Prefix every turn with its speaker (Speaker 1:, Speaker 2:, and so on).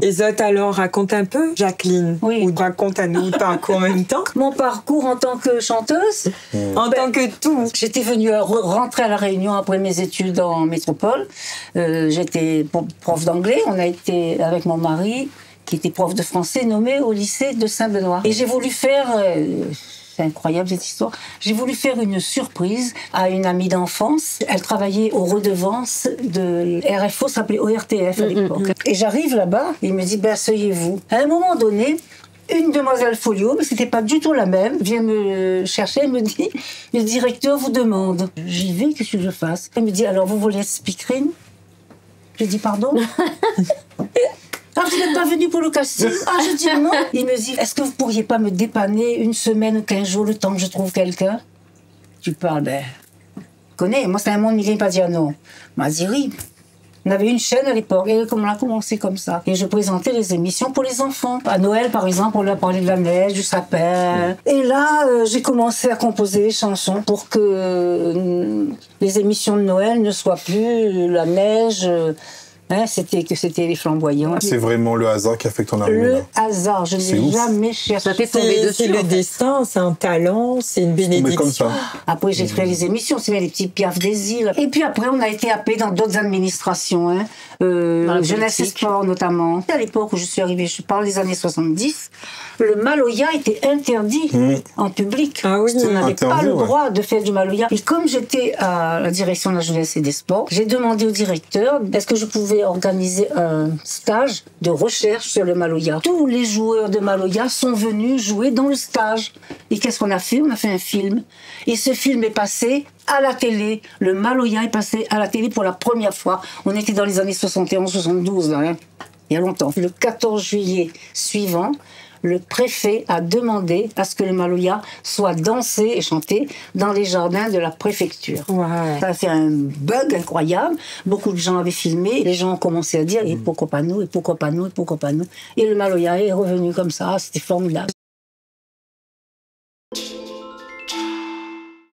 Speaker 1: Et Zot, alors, raconte un peu, Jacqueline.
Speaker 2: Oui.
Speaker 1: Ou raconte à nous le parcours en même temps.
Speaker 2: Mon parcours en tant que chanteuse,
Speaker 1: En tant que tout.
Speaker 2: j'étais venue rentrer à La Réunion après mes études en métropole. J'étais prof d'anglais. On a été avec mon mari, qui était prof de français, nommé au lycée de Saint-Benoît. Et j'ai voulu faire... c'est incroyable cette histoire. J'ai voulu faire une surprise à une amie d'enfance. Elle travaillait aux redevances de RFO, ça s'appelait ORTF à l'époque. Et j'arrive là-bas, il me dit, asseyez-vous. À un moment donné, une demoiselle Folio, mais c'était pas du tout la même, vient me chercher, elle me dit, le directeur vous demande. J'y vais, qu'est-ce que je fasse? Elle me dit, alors vous voulez être speakerine? Je dis, pardon? Ah, vous n'êtes pas venu pour le casting? Ah, je dis non. Il me dit, est-ce que vous pourriez pas me dépanner une semaine ou 15 jours le temps que je trouve quelqu'un? Tu parles, connais, moi c'est un monde millier, pas dire non. Il m'a dit oui. On avait une chaîne à l'époque et on a commencé comme ça. Et je présentais les émissions pour les enfants. À Noël, par exemple, on leur parlait de la neige, du sapin. Et là, j'ai commencé à composer des chansons pour que les émissions de Noël ne soient plus la neige. C'était les flamboyants.
Speaker 3: C'est vraiment le hasard qui a fait que t'en arrives
Speaker 2: Le
Speaker 3: là.
Speaker 2: hasard, je n'ai jamais cherché.
Speaker 4: Ça t'est tombé dessus.
Speaker 1: C'est le destin, c'est un talent, c'est une bénédiction.
Speaker 3: Mais comme ça.
Speaker 2: Après, j'ai fait les émissions, c'est bien les petits Piaf des îles. Et puis après, on a été appelés dans d'autres administrations, jeunesse et sport notamment. À l'époque où je suis arrivée, je parle des années 70, le maloya était interdit en public.
Speaker 1: Ah oui,
Speaker 2: on n'avait pas le
Speaker 3: ouais.
Speaker 2: droit de faire du maloya. Et comme j'étais à la direction de la jeunesse et des sports, j'ai demandé au directeur est-ce que je pouvais organiser un stage de recherche sur le maloya. Tous les joueurs de maloya sont venus jouer dans le stage. Et qu'est-ce qu'on a fait? On a fait un film. Et ce film est passé à la télé. Le maloya est passé à la télé pour la première fois. On était dans les années 71-72, là, hein. Il y a longtemps. Le 14 juillet suivant, le préfet a demandé à ce que le maloya soit dansé et chanté dans les jardins de la préfecture.
Speaker 1: Ouais.
Speaker 2: Ça a fait un bug incroyable. Beaucoup de gens avaient filmé. Les gens ont commencé à dire et pourquoi pas nous, et pourquoi pas nous, et pourquoi pas nous. Et le maloya est revenu comme ça. C'était formidable.